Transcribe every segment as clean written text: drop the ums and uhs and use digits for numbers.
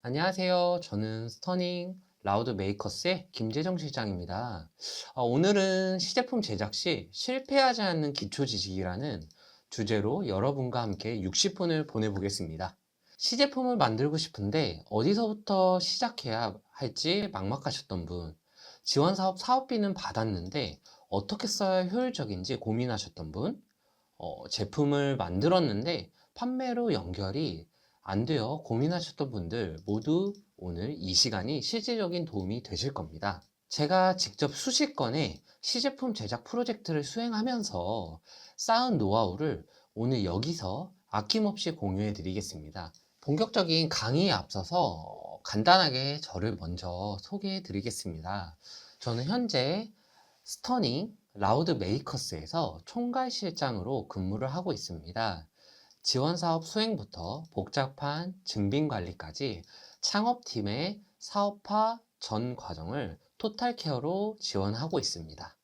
안녕하세요. 저는 스터닝 라우드 메이커스의 김재정 실장입니다. 오늘은 시제품 제작 시 실패하지 않는 기초 지식이라는 주제로 여러분과 함께 60분을 보내보겠습니다. 시제품을 만들고 싶은데 어디서부터 시작해야 할지 막막하셨던 분, 지원 사업 사업비는 받았는데 어떻게 써야 효율적인지 고민하셨던 분, 제품을 만들었는데 판매로 연결이 안 돼요 고민하셨던 분들 모두 오늘 이 시간이 실질적인 도움이 되실 겁니다. 제가 직접 수십 건의 시제품 제작 프로젝트를 수행하면서 쌓은 노하우를 오늘 여기서 아낌없이 공유해 드리겠습니다. 본격적인 강의에 앞서서 간단하게 저를 먼저 소개해 드리겠습니다. 저는 현재 스터닝 라우드 메이커스에서 총괄 실장으로 근무를 하고 있습니다. 지원 사업 수행부터 복잡한 증빙 관리까지 창업팀의 사업화 전 과정을 토탈 케어로 지원하고 있습니다.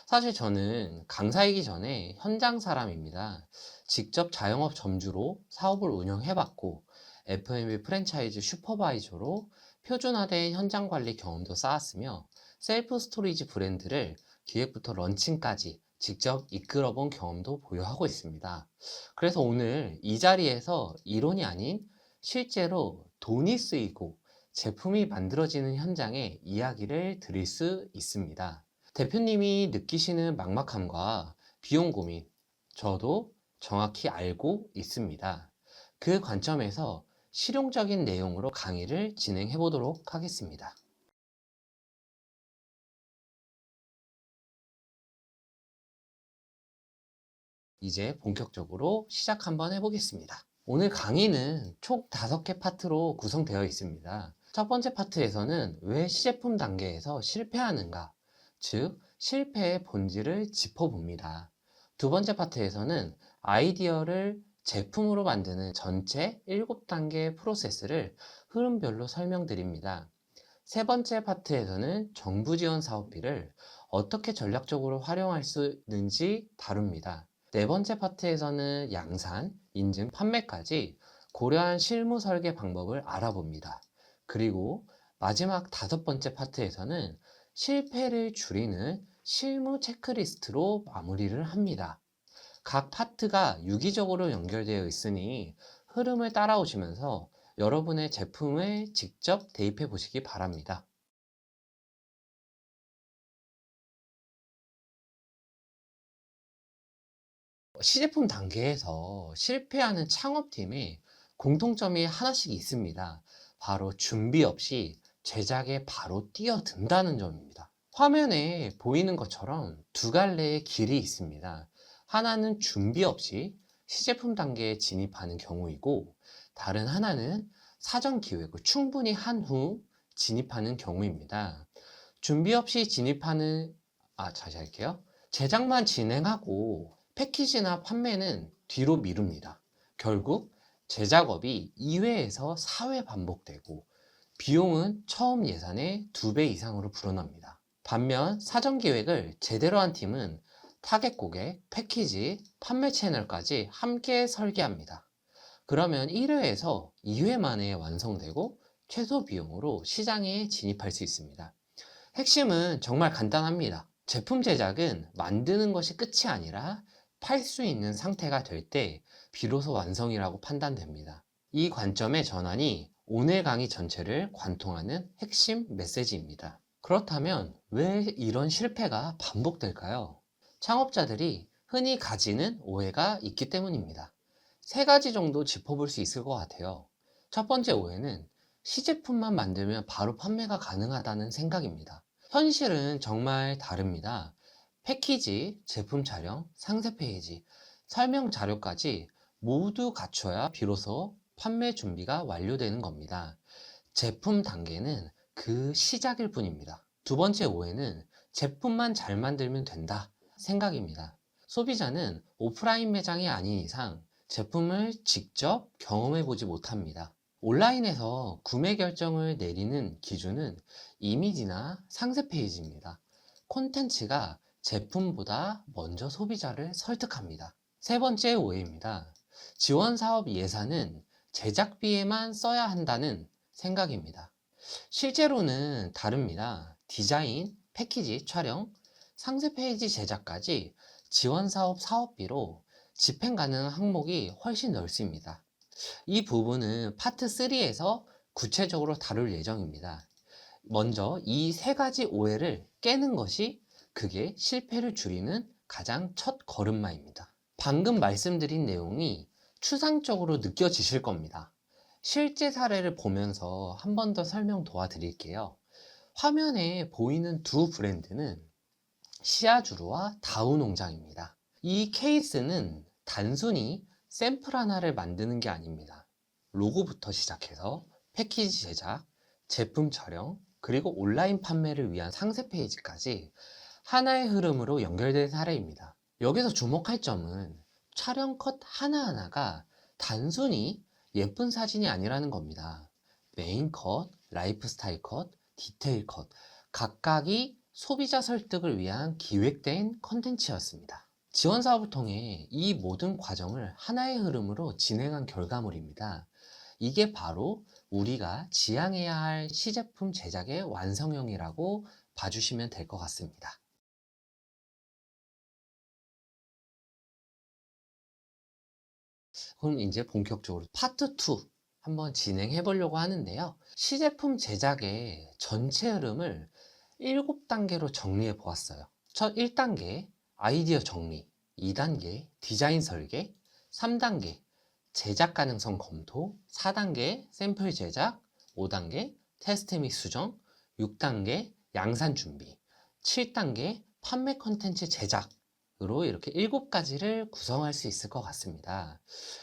사실 저는 강사이기 전에 현장 사람입니다. 직접 자영업 점주로 사업을 운영해봤고 F&B 프랜차이즈 슈퍼바이저로 표준화된 현장 관리 경험도 쌓았으며 셀프 스토리지 브랜드를 기획부터 런칭까지 직접 이끌어본 경험도 보유하고 있습니다. 그래서 오늘 이 자리에서 이론이 아닌 실제로 돈이 쓰이고 제품이 만들어지는 현장의 이야기를 드릴 수 있습니다. 대표님이 느끼시는 막막함과 비용 고민, 저도 정확히 알고 있습니다. 그 관점에서 실용적인 내용으로 강의를 진행해 보도록 하겠습니다. 이제 본격적으로 시작 한번 해보겠습니다. 오늘 강의는 총 5개 파트로 구성되어 있습니다. 첫 번째 파트에서는 왜 시제품 단계에서 실패하는가, 즉 실패의 본질을 짚어봅니다. 두 번째 파트에서는 아이디어를 제품으로 만드는 전체 7단계 프로세스를 흐름별로 설명드립니다. 세 번째 파트에서는 정부 지원 사업비를 어떻게 전략적으로 활용할 수 있는지 다룹니다. 네 번째 파트에서는 양산, 인증, 판매까지 고려한 실무 설계 방법을 알아봅니다. 그리고 마지막 5번째 파트에서는 실패를 줄이는 실무 체크리스트로 마무리를 합니다. 각 파트가 유기적으로 연결되어 있으니 흐름을 따라오시면서 여러분의 제품을 직접 대입해 보시기 바랍니다. 시제품 단계에서 실패하는 창업팀의 공통점이 하나씩 있습니다. 바로 준비 없이 제작에 바로 뛰어든다는 점입니다. 화면에 보이는 것처럼 두 갈래의 길이 있습니다. 하나는 준비 없이 시제품 단계에 진입하는 경우이고, 다른 하나는 사전 기획을 충분히 한 후 진입하는 경우입니다. 준비 없이 진입하는, 다시 할게요. 제작만 진행하고 패키지나 판매는 뒤로 미룹니다. 결국 제작업이 2회에서 4회 반복되고 비용은 처음 예산의 2배 이상으로 불어납니다. 반면 사전 기획을 제대로 한 팀은 타겟 고객, 패키지, 판매 채널까지 함께 설계합니다. 그러면 1회에서 2회 만에 완성되고 최소 비용으로 시장에 진입할 수 있습니다. 핵심은 정말 간단합니다. 제품 제작은 만드는 것이 끝이 아니라 팔 수 있는 상태가 될 때 비로소 완성이라고 판단됩니다. 이 관점의 전환이 오늘 강의 전체를 관통하는 핵심 메시지입니다. 그렇다면 왜 이런 실패가 반복될까요? 창업자들이 흔히 가지는 오해가 있기 때문입니다. 세 가지 정도 짚어볼 수 있을 것 같아요. 첫 번째 오해는 시제품만 만들면 바로 판매가 가능하다는 생각입니다. 현실은 정말 다릅니다. 패키지, 제품 촬영, 상세 페이지, 설명 자료까지 모두 갖춰야 비로소 판매 준비가 완료되는 겁니다. 제품 단계는 그 시작일 뿐입니다. 두 번째 오해는 제품만 잘 만들면 된다 생각입니다. 소비자는 오프라인 매장이 아닌 이상 제품을 직접 경험해 보지 못합니다. 온라인에서 구매 결정을 내리는 기준은 이미지나 상세 페이지입니다. 콘텐츠가 제품보다 먼저 소비자를 설득합니다. 세 번째 오해입니다. 지원 사업 예산은 제작비에만 써야 한다는 생각입니다. 실제로는 다릅니다. 디자인, 패키지, 촬영, 상세 페이지 제작까지 지원 사업 사업비로 집행 가능한 항목이 훨씬 넓습니다. 이 부분은 파트 3에서 구체적으로 다룰 예정입니다. 먼저 이 세 가지 오해를 깨는 것이 그게 실패를 줄이는 가장 첫 걸음마입니다. 방금 말씀드린 내용이 추상적으로 느껴지실 겁니다. 실제 사례를 보면서 한 번 더 설명 도와드릴게요. 화면에 보이는 두 브랜드는 시아주루와 다우농장입니다. 이 케이스는 단순히 샘플 하나를 만드는 게 아닙니다. 로고부터 시작해서 패키지 제작, 제품 촬영, 그리고 온라인 판매를 위한 상세 페이지까지 하나의 흐름으로 연결된 사례입니다. 여기서 주목할 점은 촬영 컷 하나하나가 단순히 예쁜 사진이 아니라는 겁니다. 메인 컷, 라이프스타일 컷, 디테일 컷, 각각이 소비자 설득을 위한 기획된 컨텐츠였습니다. 지원 사업을 통해 이 모든 과정을 하나의 흐름으로 진행한 결과물입니다. 이게 바로 우리가 지향해야 할 시제품 제작의 완성형이라고 봐주시면 될 것 같습니다. 그럼 이제 본격적으로 파트 2 한번 진행해 보려고 하는데요. 시제품 제작의 전체 흐름을 7단계로 정리해 보았어요. 첫 1단계 아이디어 정리, 2단계 디자인 설계, 3단계 제작 가능성 검토, 4단계 샘플 제작, 5단계 테스트 및 수정, 6단계 양산 준비, 7단계 판매 컨텐츠 제작으로 이렇게 7가지를 구성할 수 있을 것 같습니다.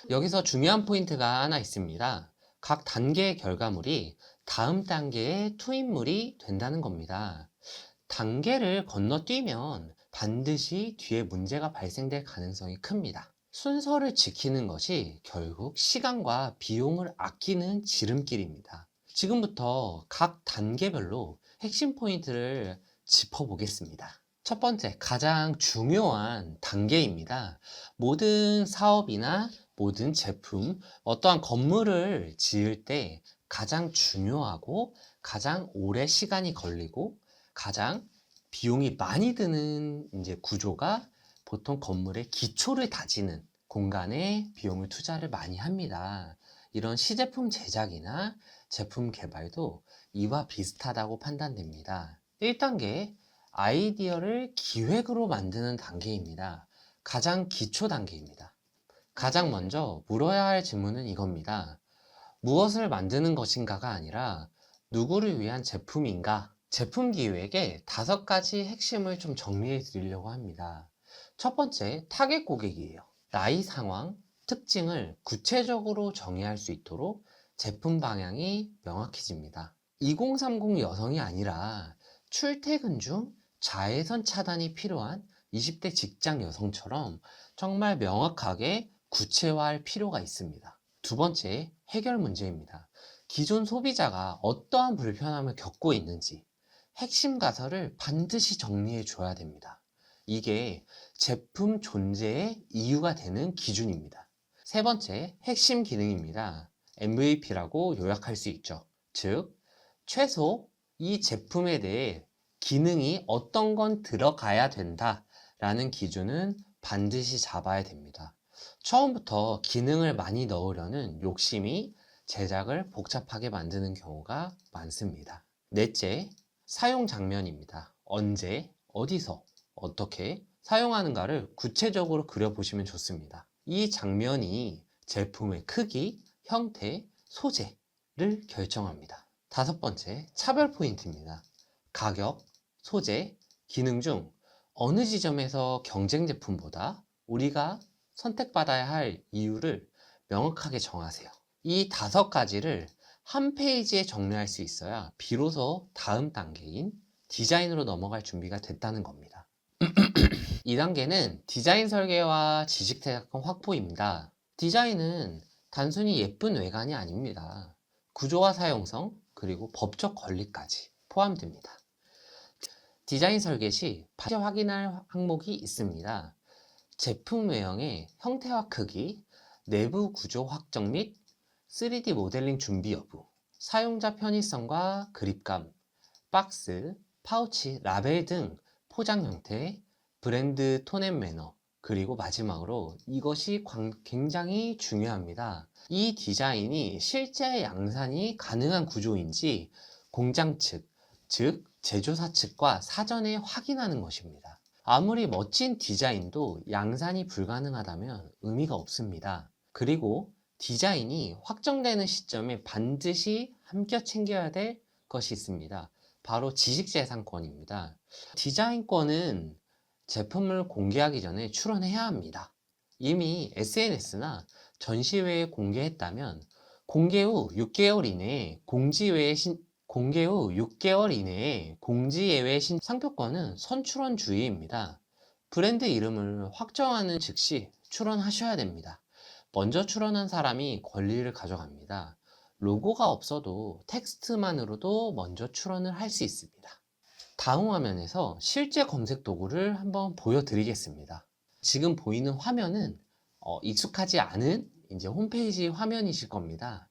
여기서 중요한 포인트가 하나 있습니다. 각 단계의 결과물이 다음 단계의 투입물이 된다는 겁니다. 단계를 건너뛰면 반드시 뒤에 문제가 발생될 가능성이 큽니다. 순서를 지키는 것이 결국 시간과 비용을 아끼는 지름길입니다. 지금부터 각 단계별로 핵심 포인트를 짚어보겠습니다. 첫 번째, 가장 중요한 단계입니다. 모든 사업이나 모든 제품, 어떠한 건물을 지을 때 가장 중요하고 가장 오래 시간이 걸리고 가장 비용이 많이 드는 이제 구조가 보통 건물의 기초를 다지는 공간에 비용을 투자를 많이 합니다. 이런 시제품 제작이나 제품 개발도 이와 비슷하다고 판단됩니다. 1단계, 아이디어를 기획으로 만드는 단계입니다. 가장 기초 단계입니다. 가장 먼저 물어야 할 질문은 이겁니다. 무엇을 만드는 것인가가 아니라 누구를 위한 제품인가? 제품 기획의 5가지 핵심을 좀 정리해 드리려고 합니다. 첫 번째, 타겟 고객이에요. 나이 상황, 특징을 구체적으로 정의할 수 있도록 제품 방향이 명확해집니다. 2030 여성이 아니라 출퇴근 중 자외선 차단이 필요한 20대 직장 여성처럼 정말 명확하게 구체화할 필요가 있습니다. 두 번째, 해결 문제입니다. 기존 소비자가 어떠한 불편함을 겪고 있는지 핵심 가설을 반드시 정리해 줘야 됩니다. 이게 제품 존재의 이유가 되는 기준입니다. 세 번째, 핵심 기능입니다. MVP라고 요약할 수 있죠. 즉, 최소 이 제품에 대해 기능이 어떤 건 들어가야 된다라는 기준은 반드시 잡아야 됩니다. 처음부터 기능을 많이 넣으려는 욕심이 제작을 복잡하게 만드는 경우가 많습니다. 넷째, 사용 장면입니다. 언제, 어디서, 어떻게 사용하는가를 구체적으로 그려보시면 좋습니다. 이 장면이 제품의 크기, 형태, 소재를 결정합니다. 다섯 번째, 차별 포인트입니다. 가격, 소재, 기능 중 어느 지점에서 경쟁 제품보다 우리가 선택받아야 할 이유를 명확하게 정하세요. 이 5가지를 한 페이지에 정리할 수 있어야 비로소 다음 단계인 디자인으로 넘어갈 준비가 됐다는 겁니다. 2단계는 디자인 설계와 지식대작권 확보입니다. 디자인은 단순히 예쁜 외관이 아닙니다. 구조화 사용성, 그리고 법적 권리까지 포함됩니다. 디자인 설계 시 반드시 확인할 항목이 있습니다. 제품 외형의 형태와 크기, 내부 구조 확정 및 3D 모델링 준비 여부, 사용자 편의성과 그립감, 박스, 파우치, 라벨 등 포장 형태, 브랜드 톤 앤 매너, 그리고 마지막으로 이것이 굉장히 중요합니다. 이 디자인이 실제 양산이 가능한 구조인지 공장 측, 즉 제조사 측과 사전에 확인하는 것입니다. 아무리 멋진 디자인도 양산이 불가능하다면 의미가 없습니다. 그리고 디자인이 확정되는 시점에 반드시 함께 챙겨야 될 것이 있습니다. 바로 지식재산권입니다. 디자인권은 제품을 공개하기 전에 출원해야 합니다. 이미 SNS나 전시회에 공개했다면 공개 후 6개월 이내에 공지 예외 상표권은 선출원주의입니다. 브랜드 이름을 확정하는 즉시 출원하셔야 됩니다. 먼저 출원한 사람이 권리를 가져갑니다. 로고가 없어도 텍스트만으로도 먼저 출원을 할 수 있습니다. 다음 화면에서 실제 검색 도구를 한번 보여드리겠습니다. 지금 보이는 화면은 익숙하지 않은 이제 홈페이지 화면이실 겁니다.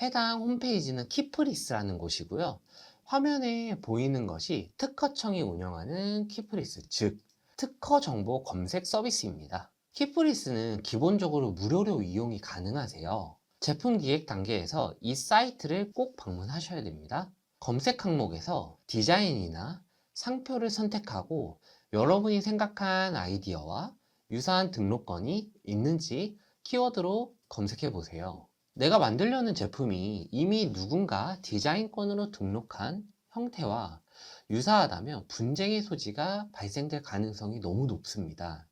해당 홈페이지는 키프리스라는 곳이고요. 화면에 보이는 것이 특허청이 운영하는 키프리스, 즉 특허 정보 검색 서비스입니다. 키프리스는 기본적으로 무료로 이용이 가능하세요. 제품 기획 단계에서 이 사이트를 꼭 방문하셔야 됩니다. 검색 항목에서 디자인이나 상표를 선택하고 여러분이 생각한 아이디어와 유사한 등록권이 있는지 키워드로 검색해 보세요. 내가 만들려는 제품이 이미 누군가 디자인권으로 등록한 형태와 유사하다면 분쟁의 소지가 발생될 가능성이 너무 높습니다.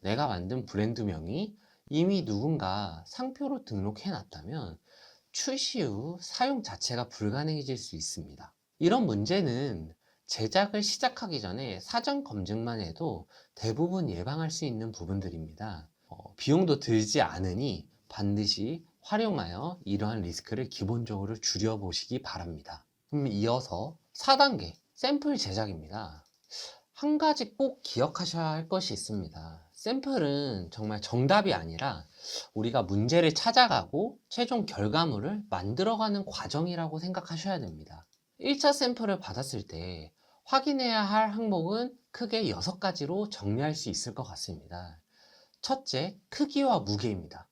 내가 만든 브랜드명이 이미 누군가 상표로 등록해 놨다면 출시 후 사용 자체가 불가능해질 수 있습니다. 이런 문제는 제작을 시작하기 전에 사전 검증만 해도 대부분 예방할 수 있는 부분들입니다. 비용도 들지 않으니 반드시 활용하여 이러한 리스크를 기본적으로 줄여보시기 바랍니다. 그럼 이어서 4단계 샘플 제작입니다. 한 가지 꼭 기억하셔야 할 것이 있습니다. 샘플은 정말 정답이 아니라 우리가 문제를 찾아가고 최종 결과물을 만들어가는 과정이라고 생각하셔야 됩니다. 1차 샘플을 받았을 때 확인해야 할 항목은 크게 6가지로 정리할 수 있을 것 같습니다. 첫째, 크기와 무게입니다.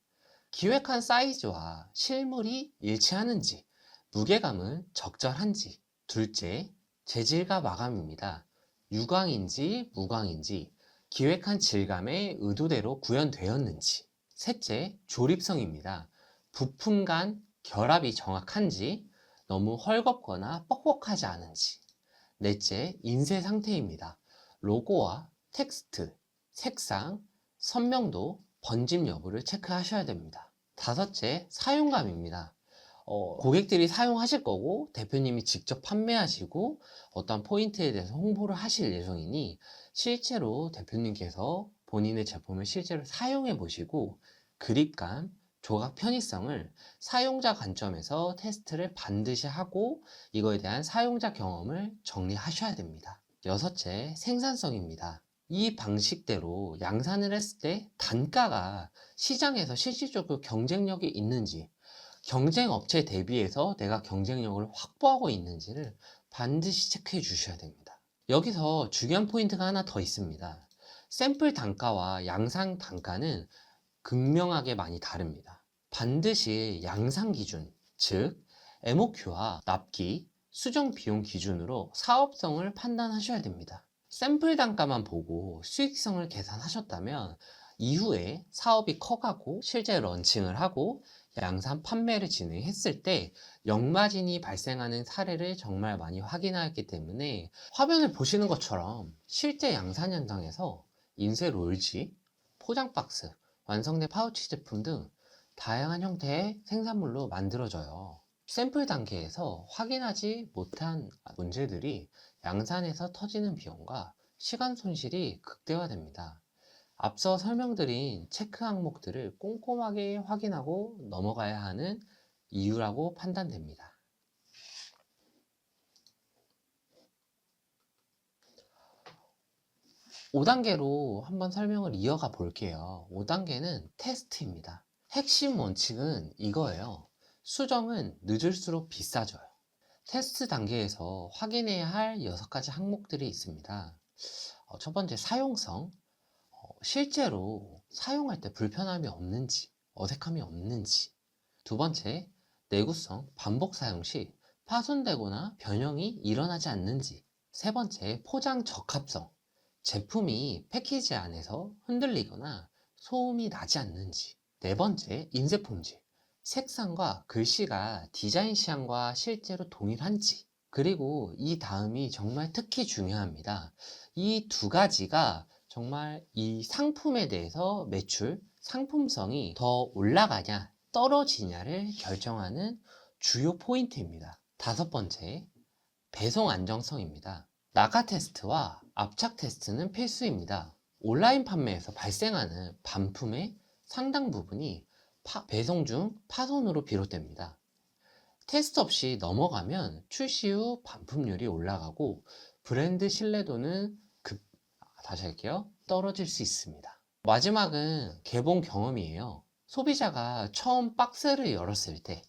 기획한 사이즈와 실물이 일치하는지, 무게감은 적절한지. 둘째, 재질과 마감입니다. 유광인지 무광인지, 기획한 질감의 의도대로 구현되었는지. 셋째, 조립성입니다. 부품 간 결합이 정확한지, 너무 헐겁거나 뻑뻑하지 않은지. 넷째, 인쇄 상태입니다. 로고와 텍스트, 색상, 선명도, 번짐 여부를 체크하셔야 됩니다. 다섯째, 사용감입니다. 고객들이 사용하실 거고 대표님이 직접 판매하시고 어떤 포인트에 대해서 홍보를 하실 예정이니 실제로 대표님께서 본인의 제품을 실제로 사용해 보시고 그립감, 조각 편의성을 사용자 관점에서 테스트를 반드시 하고 이거에 대한 사용자 경험을 정리하셔야 됩니다. 여섯째, 생산성입니다. 이 방식대로 양산을 했을 때 단가가 시장에서 실질적으로 경쟁력이 있는지, 경쟁 업체 대비해서 내가 경쟁력을 확보하고 있는지를 반드시 체크해 주셔야 됩니다. 여기서 중요한 포인트가 하나 더 있습니다. 샘플 단가와 양산 단가는 극명하게 많이 다릅니다. 반드시 양산 기준, 즉 MOQ와 납기, 수정 비용 기준으로 사업성을 판단하셔야 됩니다. 샘플 단가만 보고 수익성을 계산하셨다면 이후에 사업이 커가고 실제 런칭을 하고 양산 판매를 진행했을 때 역마진이 발생하는 사례를 정말 많이 확인하였기 때문에 화면을 보시는 것처럼 실제 양산 현장에서 인쇄 롤지, 포장 박스, 완성된 파우치 제품 등 다양한 형태의 생산물로 만들어져요. 샘플 단계에서 확인하지 못한 문제들이 양산에서 터지는 비용과 시간 손실이 극대화됩니다. 앞서 설명드린 체크 항목들을 꼼꼼하게 확인하고 넘어가야 하는 이유라고 판단됩니다. 5단계로 한번 설명을 이어가 볼게요. 5단계는 테스트입니다. 핵심 원칙은 이거예요. 수정은 늦을수록 비싸져요. 테스트 단계에서 확인해야 할 6가지 항목들이 있습니다. 첫 번째, 사용성. 실제로 사용할 때 불편함이 없는지, 어색함이 없는지. 두 번째, 내구성. 반복 사용 시 파손되거나 변형이 일어나지 않는지. 세 번째, 포장 적합성. 제품이 패키지 안에서 흔들리거나 소음이 나지 않는지. 네 번째, 인쇄 품질. 색상과 글씨가 디자인 시향과 실제로 동일한지. 그리고 이 다음이 정말 특히 중요합니다. 이 두 가지가 정말 이 상품에 대해서 매출, 상품성이 더 올라가냐, 떨어지냐를 결정하는 주요 포인트입니다. 다섯 번째, 배송 안정성입니다. 나가 테스트와 압착 테스트는 필수입니다. 온라인 판매에서 발생하는 반품의 상당 부분이 배송 중 파손으로 비롯됩니다. 테스트 없이 넘어가면 출시 후 반품률이 올라가고 브랜드 신뢰도는 다시 할게요. 떨어질 수 있습니다. 마지막은 개봉 경험이에요. 소비자가 처음 박스를 열었을 때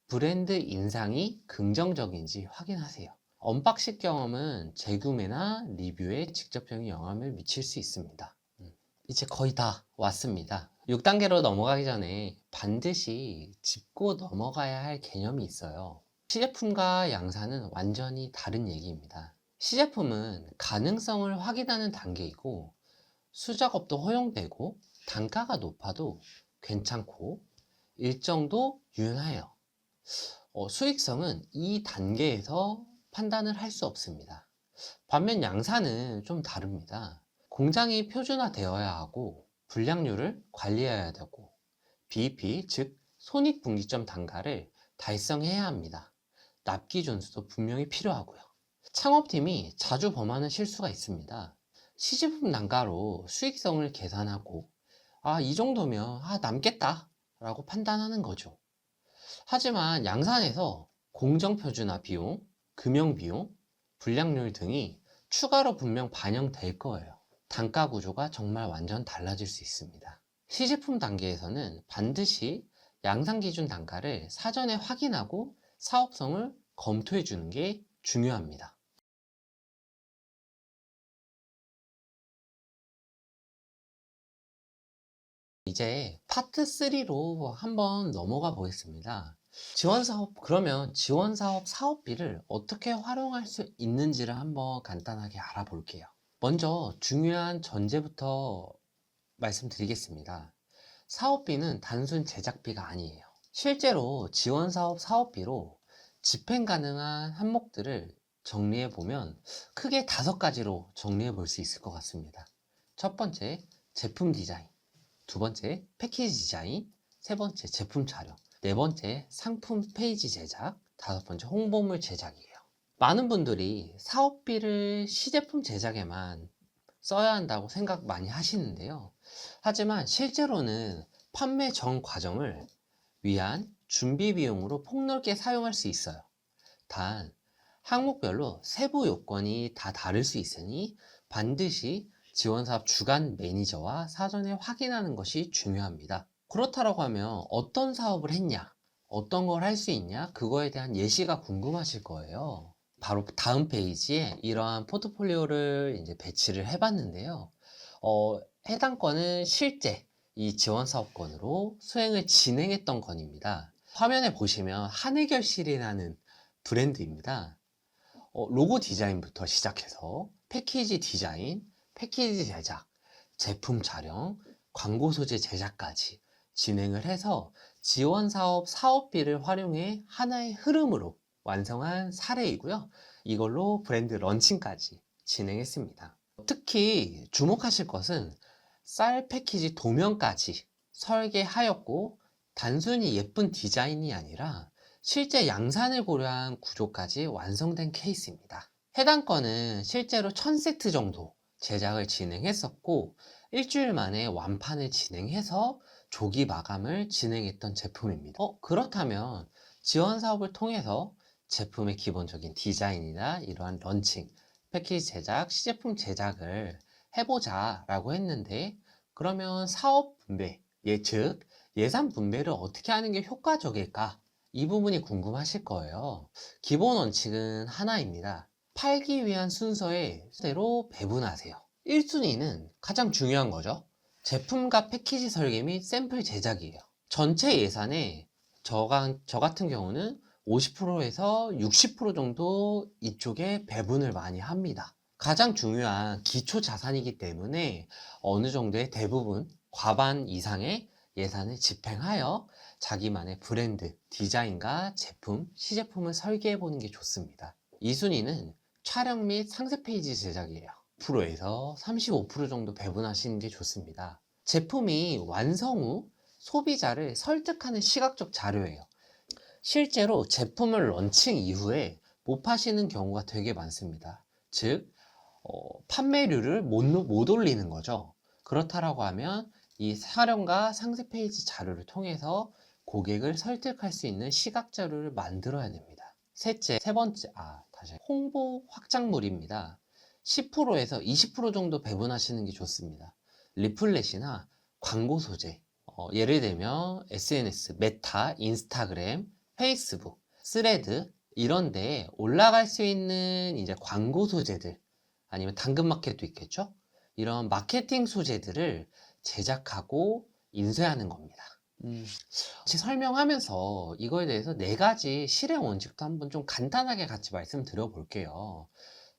브랜드 인상이 긍정적인지 확인하세요. 언박싱 경험은 재구매나 리뷰에 직접적인 영향을 미칠 수 있습니다. 이제 거의 다 왔습니다. 6단계로 넘어가기 전에 반드시 짚고 넘어가야 할 개념이 있어요. 시제품과 양산은 완전히 다른 얘기입니다. 시제품은 가능성을 확인하는 단계이고 수작업도 허용되고 단가가 높아도 괜찮고 일정도 유연해요. 수익성은 이 단계에서 판단을 할 수 없습니다. 반면 양산은 좀 다릅니다. 공장이 표준화되어야 하고 불량률을 관리해야 되고 BEP, 즉 손익분기점 단가를 달성해야 합니다. 납기 준수도 분명히 필요하고요. 창업팀이 자주 범하는 실수가 있습니다. 시제품 단가로 수익성을 계산하고 이 정도면 남겠다 라고 판단하는 거죠. 하지만 양산에서 공정표준화 비용, 금형비용, 불량률 등이 추가로 분명 반영될 거예요. 단가 구조가 정말 완전 달라질 수 있습니다. 시제품 단계에서는 반드시 양산 기준 단가를 사전에 확인하고 사업성을 검토해 주는 게 중요합니다. 이제 파트 3로 한번 넘어가 보겠습니다. 그러면 지원사업 사업비를 어떻게 활용할 수 있는지를 한번 간단하게 알아볼게요. 먼저 중요한 전제부터 말씀드리겠습니다. 사업비는 단순 제작비가 아니에요. 실제로 지원사업 사업비로 집행 가능한 항목들을 정리해 보면 크게 5가지로 정리해 볼 수 있을 것 같습니다. 첫 번째, 제품 디자인. 두 번째, 패키지 디자인. 세 번째, 제품 촬영. 네 번째, 상품 페이지 제작. 다섯 번째, 홍보물 제작이에요. 많은 분들이 사업비를 시제품 제작에만 써야 한다고 생각 많이 하시는데요. 하지만 실제로는 판매 전 과정을 위한 준비 비용으로 폭넓게 사용할 수 있어요. 단, 항목별로 세부 요건이 다 다를 수 있으니 반드시 지원사업 주간 매니저와 사전에 확인하는 것이 중요합니다. 그렇다고 하면 어떤 사업을 했냐, 어떤 걸 할 수 있냐, 그거에 대한 예시가 궁금하실 거예요. 바로 다음 페이지에 이러한 포트폴리오를 이제 배치를 해봤는데요. 해당 건은 실제 이 지원사업건으로 수행을 진행했던 건입니다. 화면에 보시면 한해결실이라는 브랜드입니다. 로고 디자인부터 시작해서 패키지 디자인, 패키지 제작, 제품 촬영, 광고 소재 제작까지 진행을 해서 지원사업 사업비를 활용해 하나의 흐름으로 완성한 사례이고요. 이걸로 브랜드 런칭까지 진행했습니다. 특히 주목하실 것은 쌀 패키지 도면까지 설계하였고 단순히 예쁜 디자인이 아니라 실제 양산을 고려한 구조까지 완성된 케이스입니다. 해당 건은 실제로 1000세트 정도 제작을 진행했었고 일주일 만에 완판을 진행해서 조기 마감을 진행했던 제품입니다. 그렇다면 지원 사업을 통해서 제품의 기본적인 디자인이나 이러한 런칭, 패키지 제작, 시제품 제작을 해보자 라고 했는데 그러면 사업 분배, 즉 예산 분배를 어떻게 하는 게 효과적일까 이 부분이 궁금하실 거예요. 기본 원칙은 하나입니다. 팔기 위한 순서에 대로 배분하세요. 1순위는 가장 중요한 거죠. 제품과 패키지 설계 및 샘플 제작이에요. 전체 예산의 저 같은 경우는 50%에서 60% 정도 이쪽에 배분을 많이 합니다. 가장 중요한 기초 자산이기 때문에 어느 정도의 대부분 과반 이상의 예산을 집행하여 자기만의 브랜드, 디자인과 제품, 시제품을 설계해 보는 게 좋습니다. 2순위는 촬영 및 상세 페이지 제작이에요. 10%에서 35% 정도 배분하시는 게 좋습니다. 제품이 완성 후 소비자를 설득하는 시각적 자료예요. 실제로 제품을 런칭 이후에 못 파시는 경우가 되게 많습니다. 즉, 판매율을 못 올리는 거죠. 그렇다라고 하면 이 촬영과 상세 페이지 자료를 통해서 고객을 설득할 수 있는 시각 자료를 만들어야 됩니다. 세 번째, 홍보 확장물입니다. 10%에서 20% 정도 배분하시는 게 좋습니다. 리플렛이나 광고 소재, 예를 들면 SNS, 메타, 인스타그램, 페이스북, 스레드 이런 데에 올라갈 수 있는 이제 광고 소재들 아니면 당근마켓도 있겠죠? 이런 마케팅 소재들을 제작하고 인쇄하는 겁니다. 같이 설명하면서 이거에 대해서 4가지 실행 원칙도 한번 좀 간단하게 같이 말씀드려 볼게요.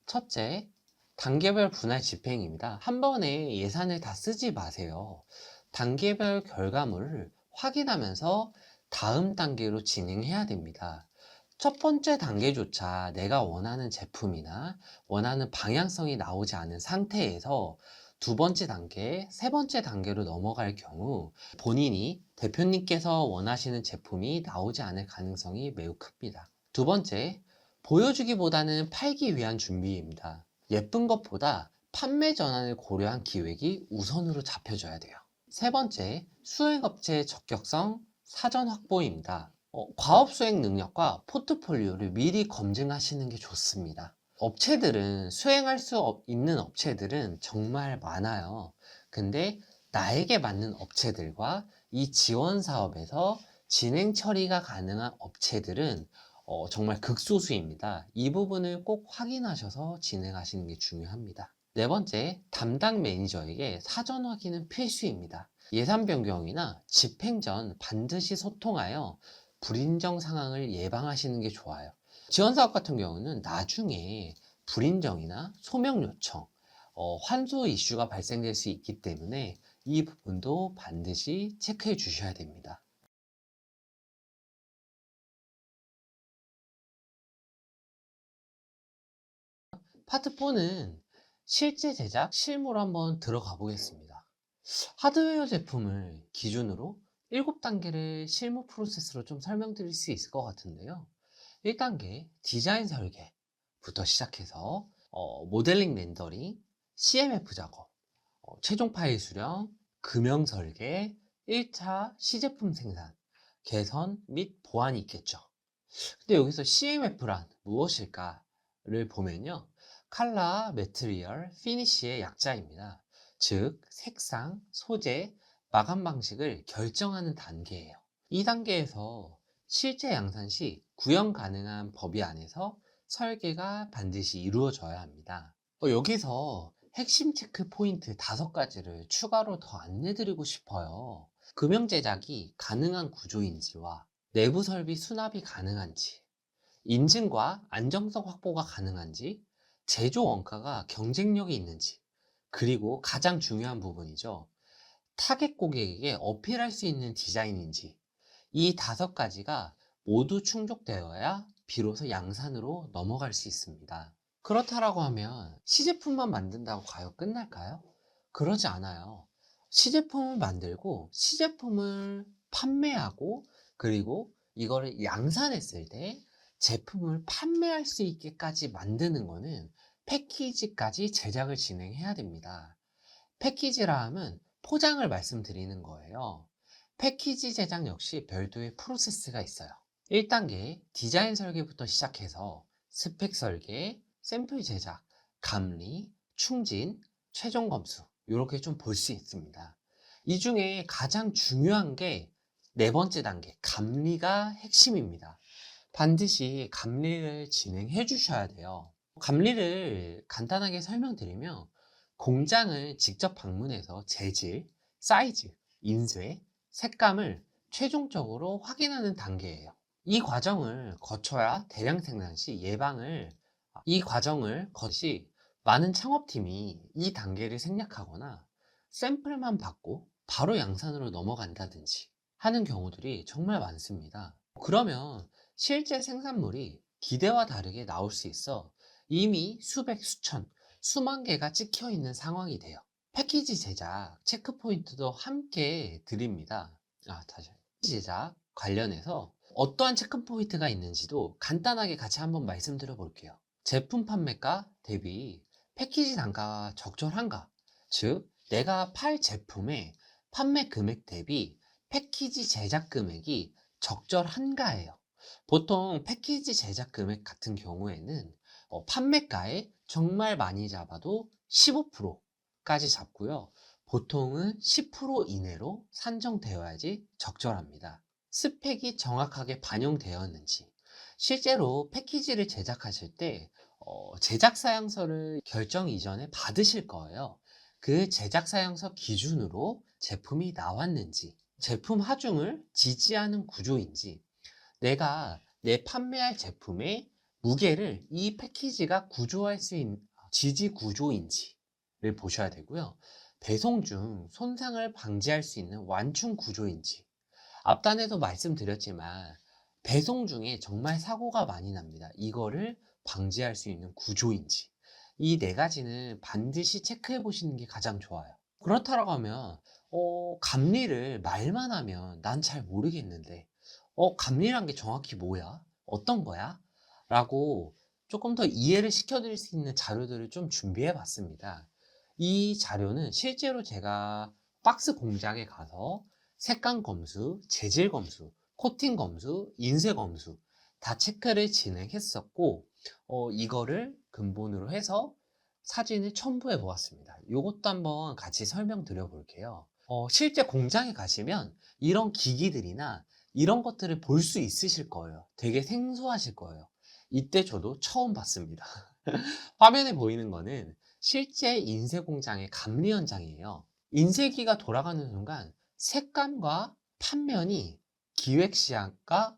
첫째, 단계별 분할 집행입니다. 한 번에 예산을 다 쓰지 마세요. 단계별 결과물을 확인하면서 다음 단계로 진행해야 됩니다. 첫 번째 단계조차 내가 원하는 제품이나 원하는 방향성이 나오지 않은 상태에서 두 번째 단계, 세 번째 단계로 넘어갈 경우 본인이 대표님께서 원하시는 제품이 나오지 않을 가능성이 매우 큽니다. 두 번째, 보여주기보다는 팔기 위한 준비입니다. 예쁜 것보다 판매 전환을 고려한 기획이 우선으로 잡혀져야 돼요. 세 번째, 수행업체의 적격성 사전 확보입니다. 과업 수행 능력과 포트폴리오를 미리 검증하시는 게 좋습니다. 업체들은 수행할 수 있는 업체들은 정말 많아요. 근데 나에게 맞는 업체들과 이 지원 사업에서 진행 처리가 가능한 업체들은 정말 극소수입니다. 이 부분을 꼭 확인하셔서 진행하시는 게 중요합니다. 네 번째, 담당 매니저에게 사전 확인은 필수입니다. 예산 변경이나 집행 전 반드시 소통하여 불인정 상황을 예방하시는 게 좋아요. 지원 사업 같은 경우는 나중에 불인정이나 소명 요청, 환수 이슈가 발생될 수 있기 때문에 이 부분도 반드시 체크해 주셔야 됩니다. 파트 4는 실제 제작 실무로 한번 들어가 보겠습니다. 하드웨어 제품을 기준으로 7단계를 실무 프로세스로 좀 설명드릴 수 있을 것 같은데요. 1단계 디자인 설계부터 시작해서 모델링 렌더링, CMF 작업, 최종 파일 수령, 금형 설계, 1차 시제품 생산, 개선 및 보완이 있겠죠. 근데 여기서 CMF란 무엇일까를 보면요. 컬러, 매트리얼, 피니쉬의 약자입니다. 즉, 색상, 소재, 마감 방식을 결정하는 단계예요. 이 단계에서 실제 양산 시 구현 가능한 범위 안에서 설계가 반드시 이루어져야 합니다. 여기서 핵심 체크 포인트 5가지를 추가로 더 안내드리고 싶어요. 금형 제작이 가능한 구조인지와 내부 설비 수납이 가능한지, 인증과 안정성 확보가 가능한지, 제조 원가가 경쟁력이 있는지, 그리고 가장 중요한 부분이죠. 타겟 고객에게 어필할 수 있는 디자인인지, 이 5가지가 모두 충족되어야 비로소 양산으로 넘어갈 수 있습니다. 그렇다라고 하면 시제품만 만든다고 과연 끝날까요? 그러지 않아요. 시제품을 만들고 시제품을 판매하고 그리고 이거를 양산했을 때 제품을 판매할 수 있게까지 만드는 거는 패키지까지 제작을 진행해야 됩니다. 패키지라 하면 포장을 말씀드리는 거예요. 패키지 제작 역시 별도의 프로세스가 있어요. 1단계 디자인 설계부터 시작해서 스펙 설계, 샘플 제작, 감리, 충진, 최종 검수 이렇게 좀 볼 수 있습니다. 이 중에 가장 중요한 게 네 번째 단계, 감리가 핵심입니다. 반드시 감리를 진행해 주셔야 돼요. 감리를 간단하게 설명드리면 공장을 직접 방문해서 재질, 사이즈, 인쇄, 색감을 최종적으로 확인하는 단계예요. 이 과정을 거쳐야 대량 생산 시 이 과정을 거치 많은 창업팀이 이 단계를 생략하거나 샘플만 받고 바로 양산으로 넘어간다든지 하는 경우들이 정말 많습니다. 그러면 실제 생산물이 기대와 다르게 나올 수 있어 이미 수백, 수천, 수만 개가 찍혀 있는 상황이 돼요. 패키지 제작 체크 포인트도 함께 드립니다. 패키지 제작 관련해서 어떠한 체크 포인트가 있는지도 간단하게 같이 한번 말씀드려 볼게요. 제품 판매가 대비 패키지 단가가 적절한가? 즉, 내가 팔 제품의 판매 금액 대비 패키지 제작 금액이 적절한가예요. 보통 패키지 제작 금액 같은 경우에는 판매가에 정말 많이 잡아도 15%까지 잡고요. 보통은 10% 이내로 산정되어야지 적절합니다. 스펙이 정확하게 반영되었는지, 실제로 패키지를 제작하실 때 제작 사양서를 결정 이전에 받으실 거예요. 그 제작 사양서 기준으로 제품이 나왔는지, 제품 하중을 지지하는 구조인지, 내가 내 판매할 제품의 무게를 이 패키지가 구조할 수 있는 지지 구조인지를 보셔야 되고요. 배송 중 손상을 방지할 수 있는 완충 구조인지, 앞단에도 말씀드렸지만 배송 중에 정말 사고가 많이 납니다. 이거를 방지할 수 있는 구조인지, 이 네 가지는 반드시 체크해 보시는 게 가장 좋아요. 그렇다고 하면 감리를 말만 하면 난 잘 모르겠는데 감리란 게 정확히 뭐야? 어떤 거야? 라고 조금 더 이해를 시켜드릴 수 있는 자료들을 좀 준비해 봤습니다. 이 자료는 실제로 제가 박스 공장에 가서 색감 검수, 재질 검수, 코팅 검수, 인쇄 검수 다 체크를 진행했었고 이거를 근본으로 해서 사진을 첨부해 보았습니다. 이것도 한번 같이 설명드려 볼게요. 실제 공장에 가시면 이런 기기들이나 이런 것들을 볼 수 있으실 거예요. 되게 생소하실 거예요. 이때 저도 처음 봤습니다. 화면에 보이는 거는 실제 인쇄 공장의 감리 현장이에요. 인쇄기가 돌아가는 순간 색감과 판면이 기획시향과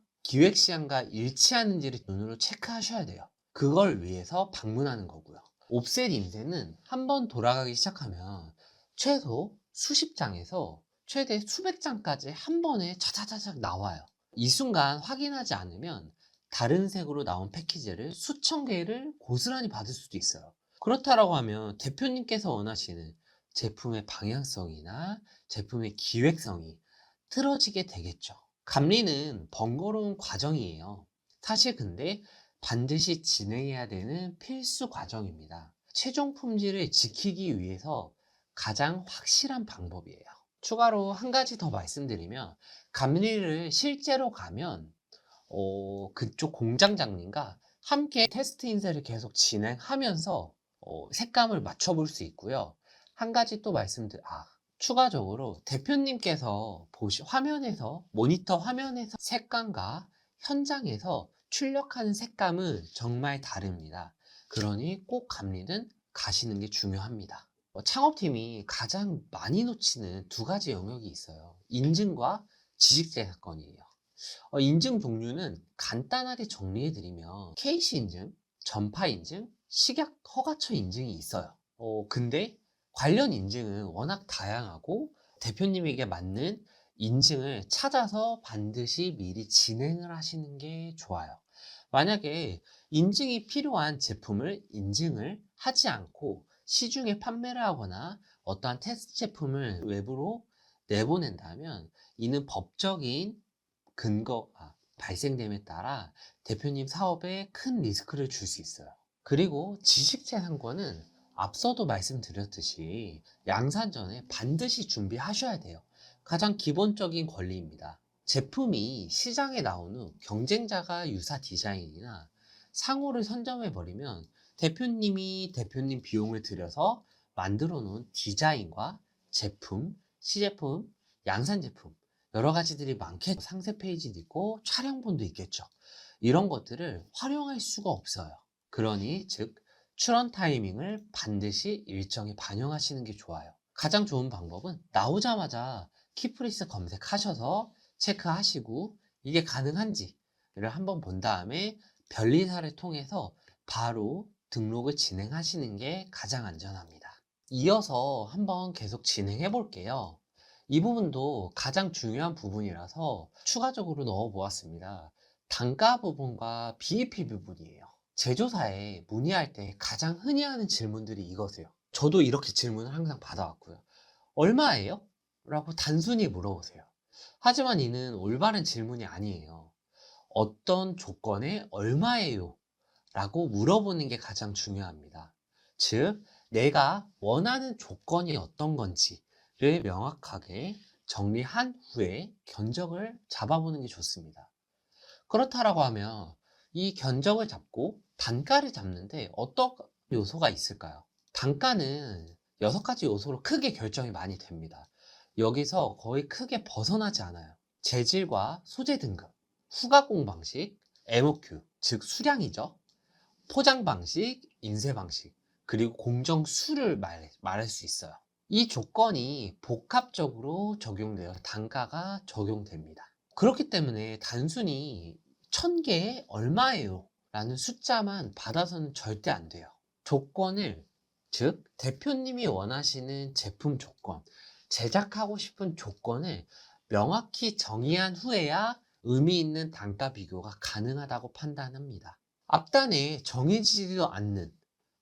일치하는지를 눈으로 체크하셔야 돼요. 그걸 위해서 방문하는 거고요. 옵셋 인쇄는 한번 돌아가기 시작하면 최소 수십 장에서 최대 수백 장까지 한 번에 차차차차 나와요. 이 순간 확인하지 않으면 다른 색으로 나온 패키지를 수천 개를 고스란히 받을 수도 있어요. 그렇다고 하면 대표님께서 원하시는 제품의 방향성이나 제품의 기획성이 틀어지게 되겠죠. 감리는 번거로운 과정이에요. 사실 근데 반드시 진행해야 되는 필수 과정입니다. 최종 품질을 지키기 위해서 가장 확실한 방법이에요. 추가로 한 가지 더 말씀드리면 감리를 실제로 가면 그쪽 공장장님과 함께 테스트 인쇄를 계속 진행하면서 색감을 맞춰볼 수 있고요. 한 가지 또 추가적으로 대표님께서 모니터 화면에서 색감과 현장에서 출력하는 색감은 정말 다릅니다. 그러니 꼭 감리는 가시는 게 중요합니다. 창업팀이 가장 많이 놓치는 두 가지 영역이 있어요. 인증과 지식재 사건이에요. 인증 종류는 간단하게 정리해드리면 KC 인증, 전파 인증, 식약 허가처 인증이 있어요. 근데 관련 인증은 워낙 다양하고 대표님에게 맞는 인증을 찾아서 반드시 미리 진행을 하시는 게 좋아요. 만약에 인증이 필요한 제품을 인증을 하지 않고 시중에 판매를 하거나 어떠한 테스트 제품을 외부로 내보낸다면 이는 법적인 발생됨에 따라 대표님 사업에 큰 리스크를 줄 수 있어요. 그리고 지식재산권은 앞서도 말씀드렸듯이 양산 전에 반드시 준비하셔야 돼요. 가장 기본적인 권리입니다. 제품이 시장에 나온 후 경쟁자가 유사 디자인이나 상호를 선점해버리면 대표님이 대표님 비용을 들여서 만들어 놓은 디자인과 제품, 시제품, 양산 제품 여러 가지들이 많겠죠. 상세 페이지도 있고 촬영본도 있겠죠. 이런 것들을 활용할 수가 없어요. 그러니 즉 출원 타이밍을 반드시 일정에 반영하시는 게 좋아요. 가장 좋은 방법은 나오자마자 키프리스 검색하셔서 체크하시고 이게 가능한지를 한번 본 다음에 변리사를 통해서 바로 등록을 진행하시는 게 가장 안전합니다. 이어서 한번 계속 진행해 볼게요. 이 부분도 가장 중요한 부분이라서 추가적으로 넣어 보았습니다. 단가 부분과 BEP 부분이에요. 제조사에 문의할 때 가장 흔히 하는 질문들이 이거세요. 저도 이렇게 질문을 항상 받아왔고요. 얼마예요? 라고 단순히 물어보세요. 하지만 이는 올바른 질문이 아니에요. 어떤 조건에 얼마예요? 라고 물어보는 게 가장 중요합니다. 즉, 내가 원하는 조건이 어떤 건지를 명확하게 정리한 후에 견적을 잡아보는 게 좋습니다. 그렇다라고 하면 이 견적을 잡고 단가를 잡는데 어떤 요소가 있을까요? 단가는 6가지 요소로 크게 결정이 많이 됩니다. 여기서 거의 크게 벗어나지 않아요. 재질과 소재 등급, 후가공 방식, MOQ, 즉 수량이죠. 포장 방식, 인쇄 방식, 그리고 공정 수를 말할 수 있어요. 이 조건이 복합적으로 적용되어 단가가 적용됩니다. 그렇기 때문에 단순히 1000개에 얼마예요? 라는 숫자만 받아서는 절대 안 돼요. 조건을, 즉 대표님이 원하시는 제품 조건, 제작하고 싶은 조건을 명확히 정의한 후에야 의미 있는 단가 비교가 가능하다고 판단합니다. 앞단에 정해지지도 않는,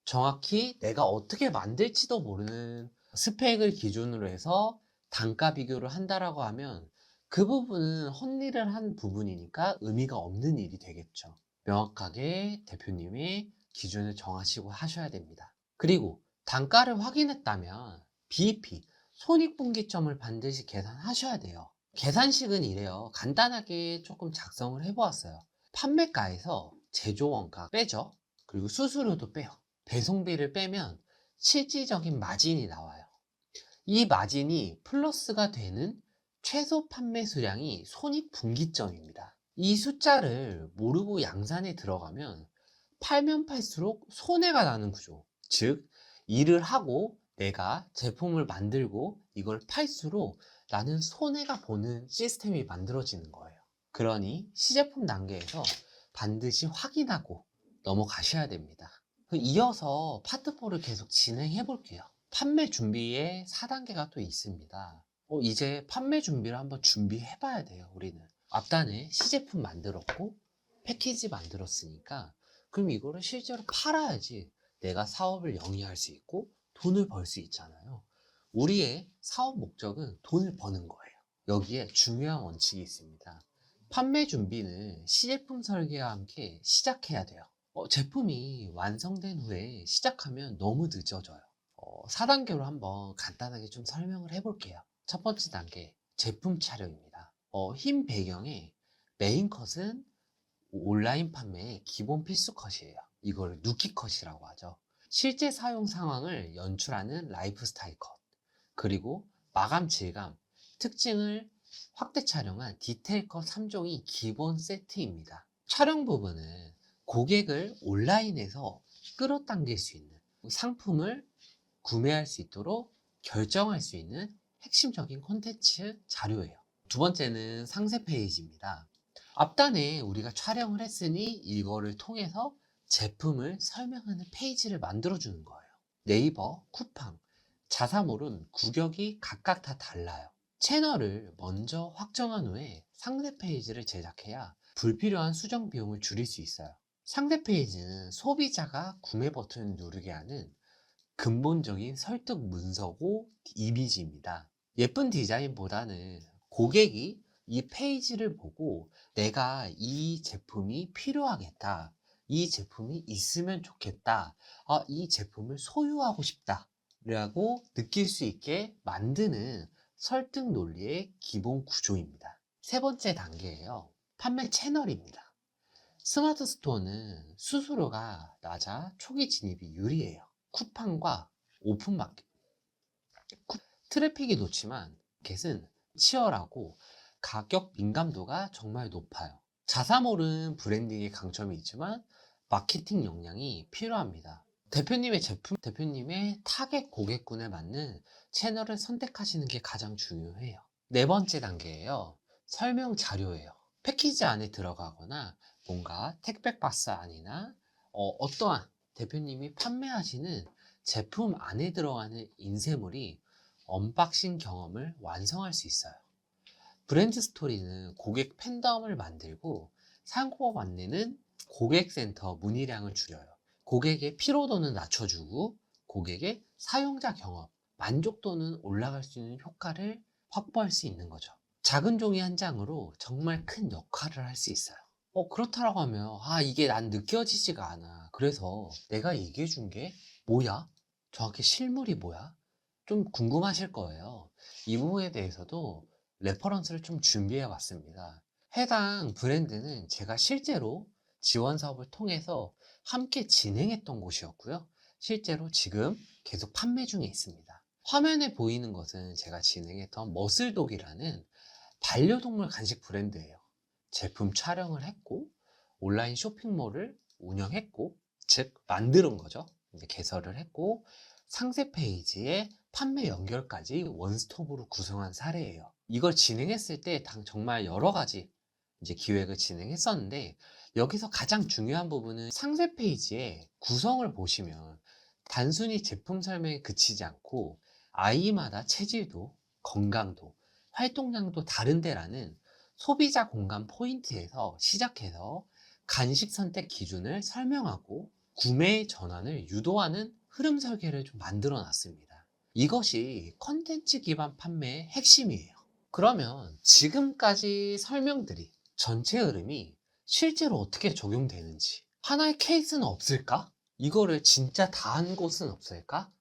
정확히 내가 어떻게 만들지도 모르는 스펙을 기준으로 해서 단가 비교를 한다라고 하면 그 부분은 헛일을 한 부분이니까 의미가 없는 일이 되겠죠. 명확하게 대표님이 기준을 정하시고 하셔야 됩니다. 그리고 단가를 확인했다면 BEP, 손익분기점을 반드시 계산하셔야 돼요. 계산식은 이래요. 간단하게 조금 작성을 해보았어요. 판매가에서 제조 원가 빼죠. 그리고 수수료도 빼요. 배송비를 빼면 실질적인 마진이 나와요. 이 마진이 플러스가 되는 최소 판매 수량이 손익분기점입니다. 이 숫자를 모르고 양산에 들어가면 팔면 팔수록 손해가 나는 구조. 즉, 일을 하고 내가 제품을 만들고 이걸 팔수록 나는 손해가 보는 시스템이 만들어지는 거예요. 그러니 시제품 단계에서 반드시 확인하고 넘어가셔야 됩니다. 이어서 파트 4를 계속 진행해 볼게요. 판매 준비에 4단계가 또 있습니다. 이제 판매 준비를 한번 준비해 봐야 돼요, 우리는. 앞단에 시제품 만들었고, 패키지 만들었으니까, 그럼 이거를 실제로 팔아야지 내가 사업을 영위할 수 있고, 돈을 벌 수 있잖아요. 우리의 사업 목적은 돈을 버는 거예요. 여기에 중요한 원칙이 있습니다. 판매 준비는 시제품 설계와 함께 시작해야 돼요. 제품이 완성된 후에 시작하면 너무 늦어져요. 4단계로 한번 간단하게 좀 설명을 해볼게요. 첫 번째 단계, 제품 촬영입니다. 흰 배경에 메인 컷은 온라인 판매의 기본 필수 컷이에요. 이걸 누키 컷이라고 하죠. 실제 사용 상황을 연출하는 라이프 스타일 컷, 그리고 마감 질감, 특징을 확대 촬영한 디테일 컷 3종이 기본 세트입니다. 촬영 부분은 고객을 온라인에서 끌어당길 수 있는 상품을 구매할 수 있도록 결정할 수 있는 핵심적인 콘텐츠 자료예요. 두 번째는 상세 페이지입니다. 앞단에 우리가 촬영을 했으니 이거를 통해서 제품을 설명하는 페이지를 만들어주는 거예요. 네이버, 쿠팡, 자사몰은 구격이 각각 다 달라요. 채널을 먼저 확정한 후에 상세 페이지를 제작해야 불필요한 수정 비용을 줄일 수 있어요. 상세 페이지는 소비자가 구매 버튼을 누르게 하는 근본적인 설득 문서고 이미지입니다. 예쁜 디자인보다는 고객이 이 페이지를 보고 내가 이 제품이 필요하겠다, 이 제품이 있으면 좋겠다, 이 제품을 소유하고 싶다 라고 느낄 수 있게 만드는 설득 논리의 기본 구조입니다. 세 번째 단계예요. 판매 채널입니다. 스마트 스토어는 수수료가 낮아 초기 진입이 유리해요. 쿠팡과 오픈마켓, 트래픽이 높지만 마켓은 치열하고 가격 민감도가 정말 높아요. 자사몰은 브랜딩의 강점이 있지만 마케팅 역량이 필요합니다. 대표님의 제품, 대표님의 타겟 고객군에 맞는 채널을 선택하시는 게 가장 중요해요. 네 번째 단계예요. 설명 자료예요. 패키지 안에 들어가거나 뭔가 택배 박스 안이나 어떠한 대표님이 판매하시는 제품 안에 들어가는 인쇄물이 언박싱 경험을 완성할 수 있어요. 브랜드 스토리는 고객 팬덤을 만들고 상호 안내는 고객센터 문의량을 줄여요. 고객의 피로도는 낮춰주고 고객의 사용자 경험, 만족도는 올라갈 수 있는 효과를 확보할 수 있는 거죠. 작은 종이 한 장으로 정말 큰 역할을 할 수 있어요. 그렇다라고 하면 이게 난 느껴지지가 않아. 그래서 내가 얘기해 준 게 뭐야? 정확히 실물이 뭐야? 좀 궁금하실 거예요. 이 부분에 대해서도 레퍼런스를 좀 준비해 왔습니다. 해당 브랜드는 제가 실제로 지원 사업을 통해서 함께 진행했던 곳이었고요. 실제로 지금 계속 판매 중에 있습니다. 화면에 보이는 것은 제가 진행했던 머슬독이라는 반려동물 간식 브랜드예요. 제품 촬영을 했고 온라인 쇼핑몰을 운영했고, 즉 만드는 거죠. 이제 개설을 했고 상세 페이지에 판매 연결까지 원스톱으로 구성한 사례예요. 이걸 진행했을 때 정말 여러 가지 이제 기획을 진행했었는데, 여기서 가장 중요한 부분은 상세 페이지의 구성을 보시면 단순히 제품 설명에 그치지 않고 아이마다 체질도, 건강도, 활동량도 다른데라는 소비자 공감 포인트에서 시작해서 간식 선택 기준을 설명하고 구매 전환을 유도하는 흐름 설계를 좀 만들어 놨습니다. 이것이 컨텐츠 기반 판매의 핵심이에요. 그러면 지금까지 설명들이 전체 흐름이 실제로 어떻게 적용되는지 하나의 케이스는 없을까? 이거를 진짜 다 한 곳은 없을까?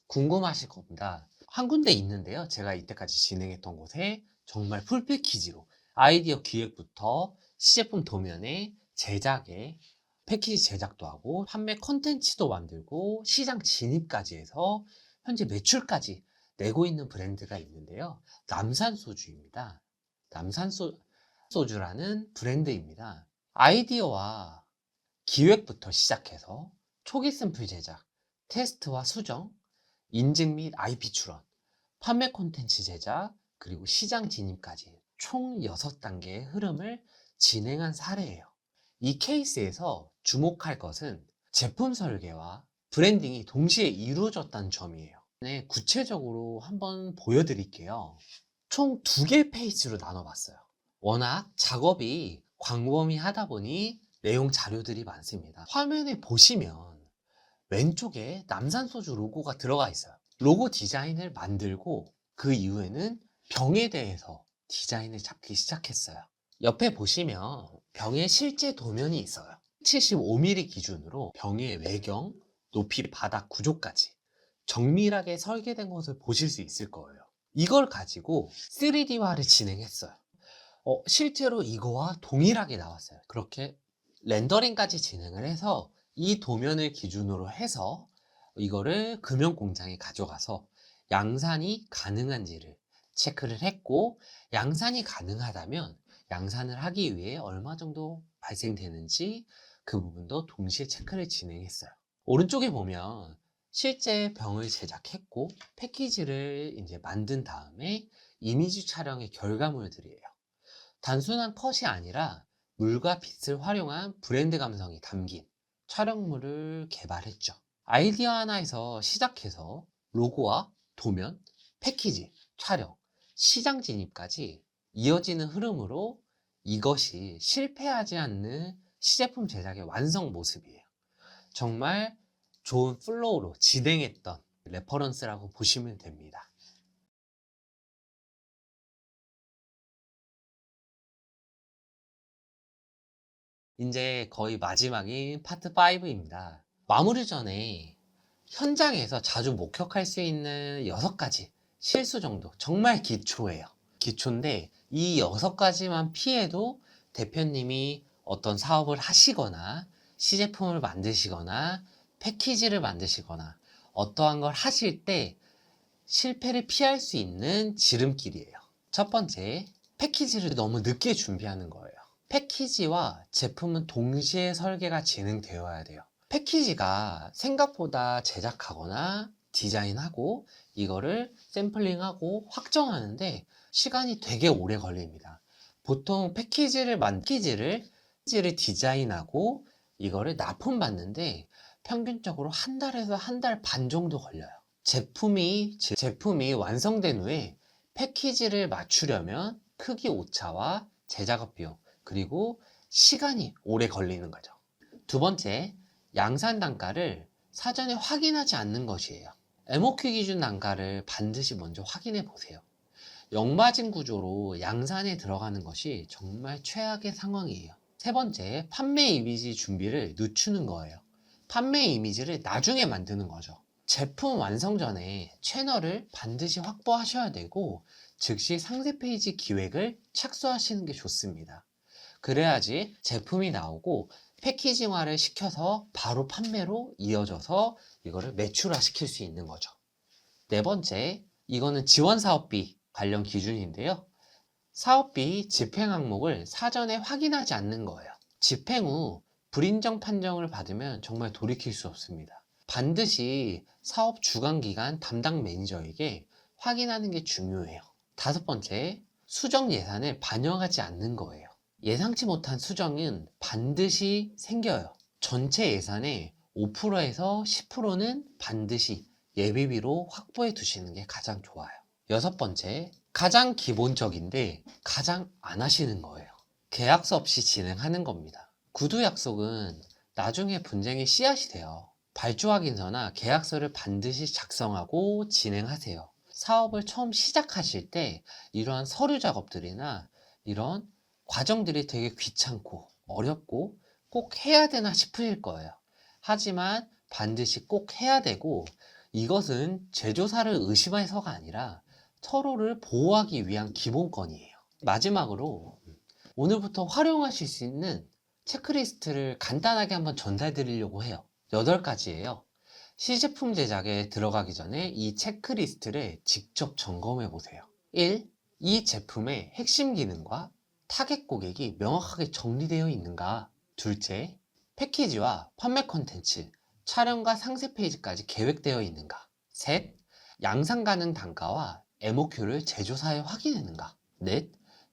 궁금하실 겁니다. 한 군데 있는데요. 제가 이때까지 진행했던 곳에 정말 풀 패키지로 아이디어 기획부터 시제품 도면에 제작에 패키지 제작도 하고 판매 컨텐츠도 만들고 시장 진입까지 해서 현재 매출까지 내고 있는 브랜드가 있는데요. 남산소주입니다. 남산소주라는 브랜드입니다. 아이디어와 기획부터 시작해서 초기 샘플 제작, 테스트와 수정, 인증 및 IP 출원, 판매 콘텐츠 제작, 그리고 시장 진입까지 총 6단계의 흐름을 진행한 사례예요. 이 케이스에서 주목할 것은 제품 설계와 브랜딩이 동시에 이루어졌다는 점이에요. 네, 구체적으로 한번 보여드릴게요. 총 2개 페이지로 나눠봤어요. 워낙 작업이 광범위하다 보니 내용 자료들이 많습니다. 화면에 보시면 왼쪽에 남산소주 로고가 들어가 있어요. 로고 디자인을 만들고 그 이후에는 병에 대해서 디자인을 잡기 시작했어요. 옆에 보시면 병의 실제 도면이 있어요. 75mm 기준으로 병의 외경, 높이, 바닥 구조까지 정밀하게 설계된 것을 보실 수 있을 거예요. 이걸 가지고 3D화를 진행했어요. 실제로 이거와 동일하게 나왔어요. 그렇게 렌더링까지 진행을 해서 이 도면을 기준으로 해서 이거를 금형 공장에 가져가서 양산이 가능한지를 체크를 했고, 양산이 가능하다면 양산을 하기 위해 얼마 정도 발생되는지 그 부분도 동시에 체크를 진행했어요. 오른쪽에 보면 실제 병을 제작했고 패키지를 이제 만든 다음에 이미지 촬영의 결과물들이에요. 단순한 컷이 아니라 물과 빛을 활용한 브랜드 감성이 담긴 촬영물을 개발했죠. 아이디어 하나에서 시작해서 로고와 도면, 패키지, 촬영, 시장 진입까지 이어지는 흐름으로 이것이 실패하지 않는 시제품 제작의 완성 모습이에요. 정말 좋은 플로우로 진행했던 레퍼런스라고 보시면 됩니다. 이제 거의 마지막인 파트 5입니다. 마무리 전에 현장에서 자주 목격할 수 있는 6가지 실수 정도, 정말 기초예요. 기초인데 이 6가지만 피해도 대표님이 어떤 사업을 하시거나 시제품을 만드시거나 패키지를 만드시거나 어떠한 걸 하실 때 실패를 피할 수 있는 지름길이에요. 첫 번째, 패키지를 너무 늦게 준비하는 거예요. 패키지와 제품은 동시에 설계가 진행되어야 돼요. 패키지가 생각보다 제작하거나 디자인하고 이거를 샘플링하고 확정하는데 시간이 되게 오래 걸립니다. 보통 패키지를 디자인하고 이거를 납품받는데 평균적으로 한 달에서 한 달 반 정도 걸려요. 제품이 완성된 후에 패키지를 맞추려면 크기 오차와 제작업 비용 그리고 시간이 오래 걸리는 거죠. 두 번째, 양산 단가를 사전에 확인하지 않는 것이에요. MOQ 기준 단가를 반드시 먼저 확인해 보세요. 역마진 구조로 양산에 들어가는 것이 정말 최악의 상황이에요. 세 번째, 판매 이미지 준비를 늦추는 거예요. 판매 이미지를 나중에 만드는 거죠. 제품 완성 전에 채널을 반드시 확보하셔야 되고 즉시 상세 페이지 기획을 착수하시는 게 좋습니다. 그래야지 제품이 나오고 패키징화를 시켜서 바로 판매로 이어져서 이거를 매출화 시킬 수 있는 거죠. 네 번째, 이거는 지원 사업비 관련 기준인데요. 사업비 집행 항목을 사전에 확인하지 않는 거예요. 집행 후 불인정 판정을 받으면 정말 돌이킬 수 없습니다. 반드시 사업 주관기관 담당 매니저에게 확인하는 게 중요해요. 다섯 번째, 수정 예산을 반영하지 않는 거예요. 예상치 못한 수정은 반드시 생겨요. 전체 예산의 5%에서 10%는 반드시 예비비로 확보해 두시는 게 가장 좋아요. 여섯 번째, 가장 기본적인데 가장 안 하시는 거예요. 계약서 없이 진행하는 겁니다. 구두 약속은 나중에 분쟁의 씨앗이 돼요. 발주 확인서나 계약서를 반드시 작성하고 진행하세요. 사업을 처음 시작하실 때 이러한 서류 작업들이나 이런 과정들이 되게 귀찮고 어렵고 꼭 해야 되나 싶으실 거예요. 하지만 반드시 꼭 해야 되고 이것은 제조사를 의심해서가 아니라 서로를 보호하기 위한 기본권이에요. 마지막으로 오늘부터 활용하실 수 있는 체크리스트를 간단하게 한번 전달 드리려고 해요. 8가지예요. 시제품 제작에 들어가기 전에 이 체크리스트를 직접 점검해 보세요. 1. 이 제품의 핵심 기능과 타겟 고객이 명확하게 정리되어 있는가? 둘째, 패키지와 판매 콘텐츠, 촬영과 상세 페이지까지 계획되어 있는가? 셋, 양산 가능 단가와 MOQ를 제조사에 확인했는가? 넷,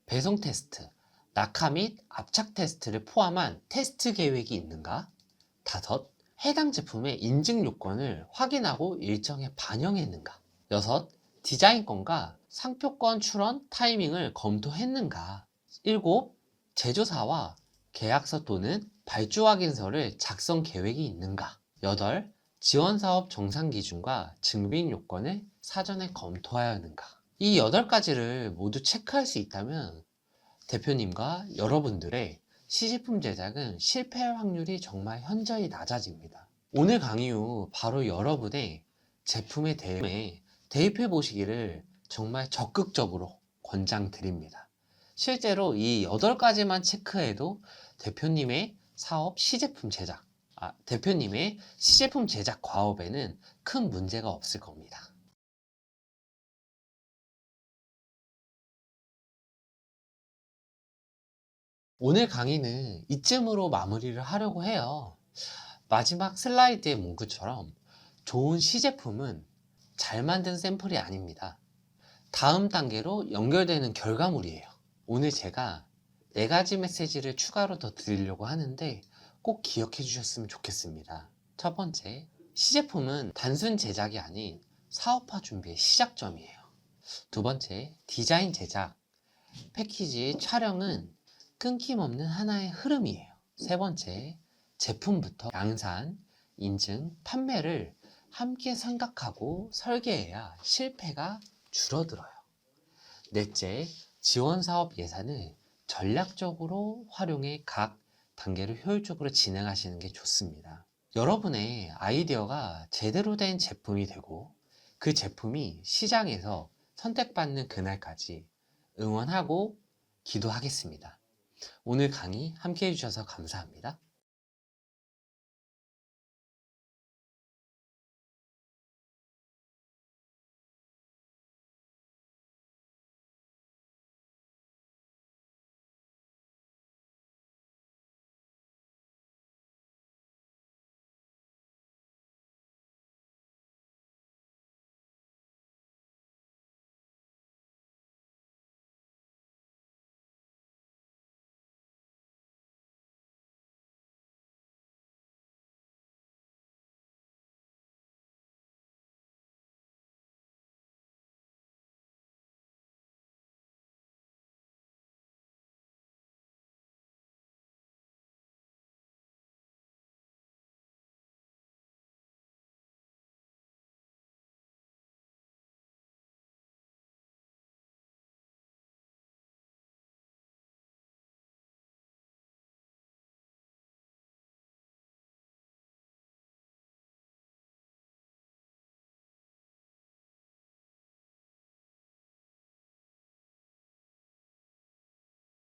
배송 테스트, 낙하 및 압착 테스트를 포함한 테스트 계획이 있는가? 다섯, 해당 제품의 인증 요건을 확인하고 일정에 반영했는가? 여섯, 디자인권과 상표권 출원 타이밍을 검토했는가? 일곱, 제조사와 계약서 또는 발주 확인서를 작성 계획이 있는가? 여덟, 지원사업 정상 기준과 증빙 요건을 사전에 검토하였는가? 이 8가지를 모두 체크할 수 있다면 대표님과 여러분들의 시제품 제작은 실패할 확률이 정말 현저히 낮아집니다. 오늘 강의 후 바로 여러분의 제품에 대해 대입해 보시기를 정말 적극적으로 권장드립니다. 실제로 이 8가지만 체크해도 대표님의 대표님의 시제품 제작 과업에는 큰 문제가 없을 겁니다. 오늘 강의는 이쯤으로 마무리를 하려고 해요. 마지막 슬라이드의 문구처럼 좋은 시제품은 잘 만든 샘플이 아닙니다. 다음 단계로 연결되는 결과물이에요. 오늘 제가 4가지 메시지를 추가로 더 드리려고 하는데 꼭 기억해 주셨으면 좋겠습니다. 첫 번째, 시제품은 단순 제작이 아닌 사업화 준비의 시작점이에요. 두 번째, 디자인 제작, 패키지 촬영은 끊김없는 하나의 흐름이에요. 세 번째, 제품부터 양산, 인증, 판매를 함께 생각하고 설계해야 실패가 줄어들어요. 넷째, 지원 사업 예산을 전략적으로 활용해 각 단계를 효율적으로 진행하시는 게 좋습니다. 여러분의 아이디어가 제대로 된 제품이 되고 그 제품이 시장에서 선택받는 그날까지 응원하고 기도하겠습니다. 오늘 강의 함께 해주셔서 감사합니다.